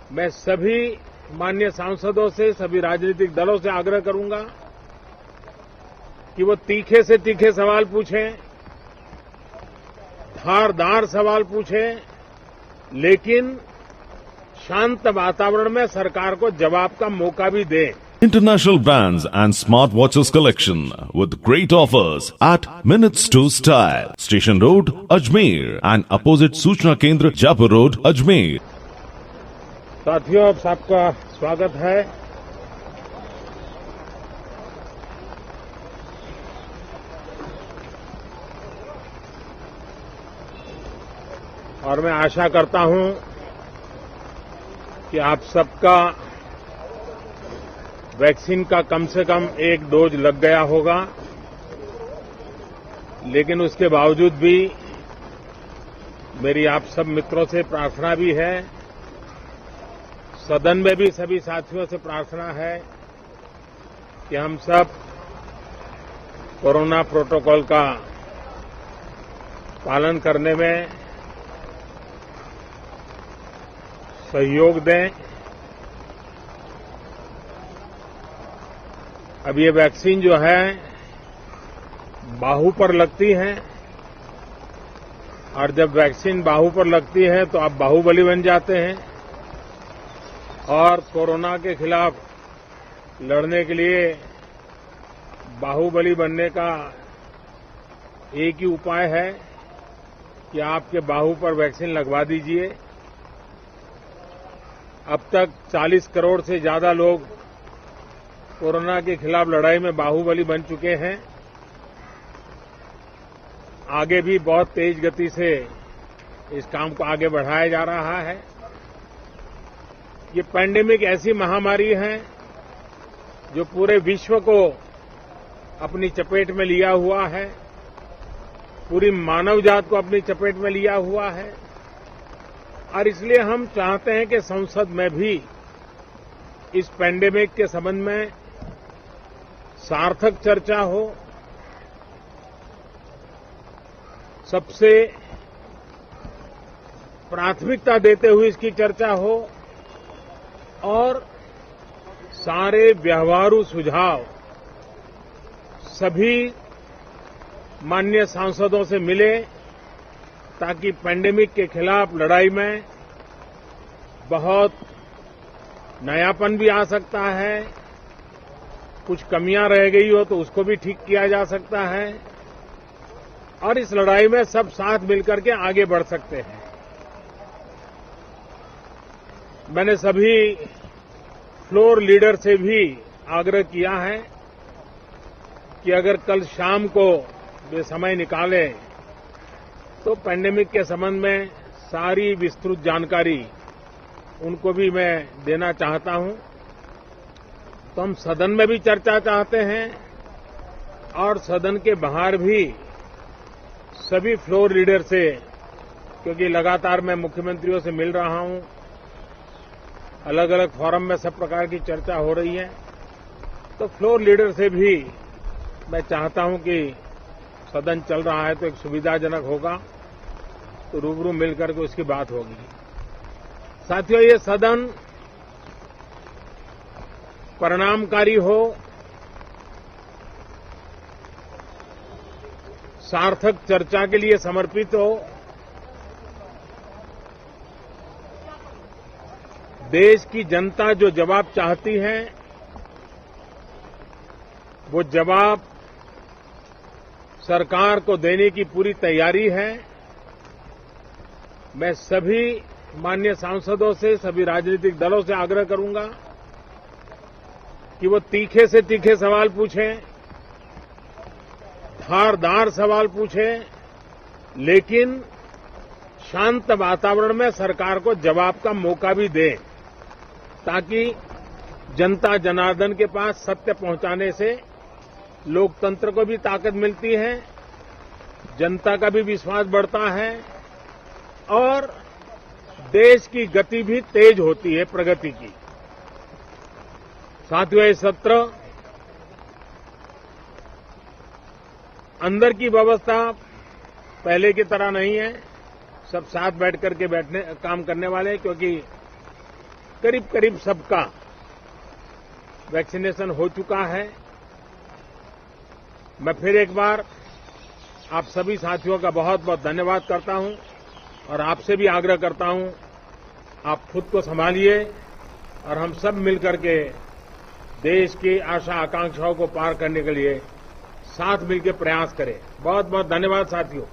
मैं सभी माननीय सांसदों से, सभी राजनीतिक दलों से आग्रह करूंगा कि वो तीखे से तीखे सवाल पूछें, धारदार सवाल पूछें, लेकिन शांत वातावरण में सरकार को जवाब का मौका भी दें। International brands and smartwatches collection with great offers at Minutes to Style, Station Road, Ajmer and opposite सूचना केंद्र, Jaipur Road, Ajmer. साथियों, आप सबका स्वागत है। और मैं आशा करता हूं कि आप सबका वैक्सीन का कम से कम एक डोज लग गया होगा, लेकिन उसके बावजूद भी मेरी आप सब मित्रों से प्रार्थना भी है, सदन में भी सभी साथियों से प्रार्थना है कि हम सब कोरोना प्रोटोकॉल का पालन करने में सहयोग दें। अब ये वैक्सीन जो है बाहू पर लगती है, और जब वैक्सीन बाहू पर लगती है तो आप बाहुबली बन जाते हैं, और कोरोना के खिलाफ लड़ने के लिए बाहुबली बनने का एक ही उपाय है कि आपके बाहू पर वैक्सीन लगवा दीजिए। अब तक 40 करोड़ से ज्यादा लोग कोरोना के खिलाफ लड़ाई में बाहुबली बन चुके हैं। आगे भी बहुत तेज गति से इस काम को आगे बढ़ाया जा रहा है। ये पैंडेमिक ऐसी महामारी है जो पूरे विश्व को अपनी चपेट में लिया हुआ है, पूरी मानव जात को अपनी चपेट में लिया हुआ है, और इसलिए हम चाहते हैं कि संसद में भी इस पैंडेमिक के संबंध में सार्थक चर्चा हो। सबसे प्राथमिकता देते हुए इसकी चर्चा हो और सारे व्यवहारू सुझाव सभी माननीय सांसदों से मिले, ताकि पैंडेमिक के खिलाफ लड़ाई में बहुत नयापन भी आ सकता है, कुछ कमियां रह गई हो तो उसको भी ठीक किया जा सकता है, और इस लड़ाई में सब साथ मिलकर के आगे बढ़ सकते हैं। मैंने सभी फ्लोर लीडर से भी आग्रह किया है कि अगर कल शाम को वे समय निकालें तो पैंडेमिक के संबंध में सारी विस्तृत जानकारी उनको भी मैं देना चाहता हूं। तो हम सदन में भी चर्चा चाहते हैं और सदन के बाहर भी सभी फ्लोर लीडर से, क्योंकि लगातार मैं मुख्यमंत्रियों से मिल रहा हूं, अलग अलग फोरम में सब प्रकार की चर्चा हो रही है, तो फ्लोर लीडर से भी मैं चाहता हूं कि सदन चल रहा है तो एक सुविधाजनक होगा, तो रूबरू मिलकर के उसकी बात होगी। साथियों, ये सदन परिणामकारी हो, सार्थक चर्चा के लिए समर्पित हो, देश की जनता जो जवाब चाहती है वो जवाब सरकार को देने की पूरी तैयारी है। मैं सभी माननीय सांसदों से, सभी राजनीतिक दलों से आग्रह करूंगा कि वो तीखे से तीखे सवाल पूछें, धारदार सवाल पूछें, लेकिन शांत वातावरण में सरकार को जवाब का मौका भी दें, ताकि जनता जनार्दन के पास सत्य पहुंचाने से लोकतंत्र को भी ताकत मिलती है, जनता का भी विश्वास बढ़ता है और देश की गति भी तेज होती है, प्रगति की। साथियों, ये सत्र अंदर की व्यवस्था पहले की तरह नहीं है, सब साथ बैठ करके काम करने वाले हैं, क्योंकि करीब करीब सबका वैक्सीनेशन हो चुका है। मैं फिर एक बार आप सभी साथियों का बहुत बहुत धन्यवाद करता हूं और आपसे भी आग्रह करता हूं, आप खुद को संभालिए और हम सब मिलकर के देश की आशा आकांक्षाओं को पार करने के लिए साथ मिलकर प्रयास करें। बहुत बहुत धन्यवाद साथियों।